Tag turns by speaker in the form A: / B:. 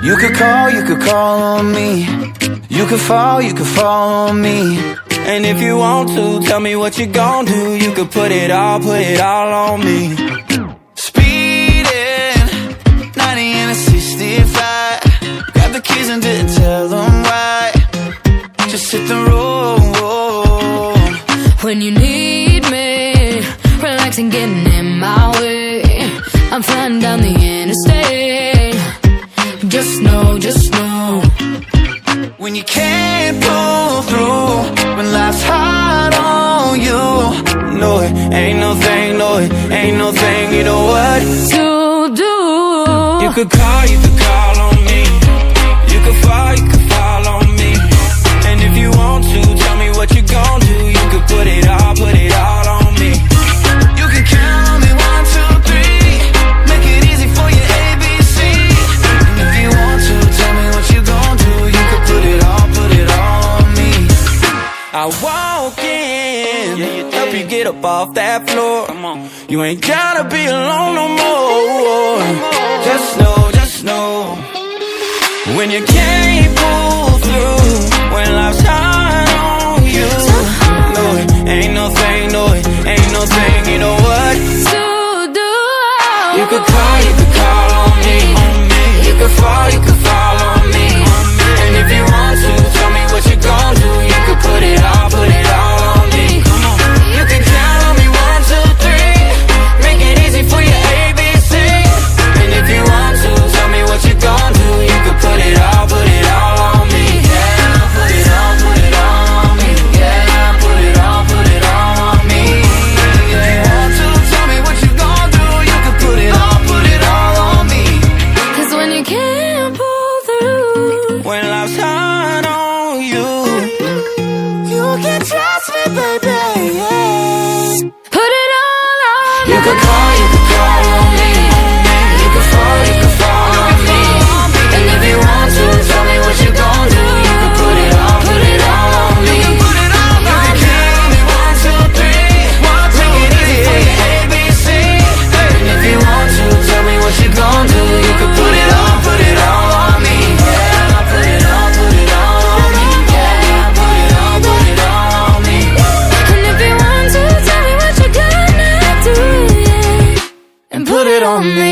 A: You could call on me. You could fall on me. And if you want to, tell me what you gon' do. You could put it all on me. Speeding, 90 in a 65. Grab the keys and didn't tell them why. Just hit the road.
B: When you need me, relax and getting in my way. I'm flying down the interstate. Just know
A: when you can't pull through, when life's hard on you, no, it ain't no thing, no, it ain't no thing. You know what
B: to do.
A: You could call on me. You could fall on me. And if you want to, tell me what you gon' do. You could put it all on me. You can count on me, 1, 2, 3. Make it easy for you, ABC. And if you want to, tell me what you gon' do. You could put it all on me. I walk in, help you get up off that floor. Come on. You ain't gotta be alone no more. Just know when you can't pull through, when life's hard on you, no, it ain't no thing, no, it ain't no thing. You know what
B: to do.
A: You could call on me. You could fall on me. And if you want to, tell me what you gon' do. You could put it all on me. Come on. You can count on me, 1, 2, 3. Make it easy for your ABC. And if you want to, tell me what you gon' do. You could put it all on me. Yeah, put it all on me. Yeah, put it all on me. If you want to, tell me what you gon' do. You could put it all on me.
B: 'Cause when you can't pull through,
A: When life's hard on you, you can trust me, baby, yeah.
B: put it all on
A: You could call on me. You could fall on me. And if you want to, tell me what you gon' do. You could put it all on me. You can count on me, 1, 2, 3. Make it easy for your ABC. And if you want to, tell me what you gon' do. You could put it all on me. Yeah, put it all on me. Yeah, put it all on me.
B: And if you want to, tell me what you're gonna do, yeah.
A: And put it on me.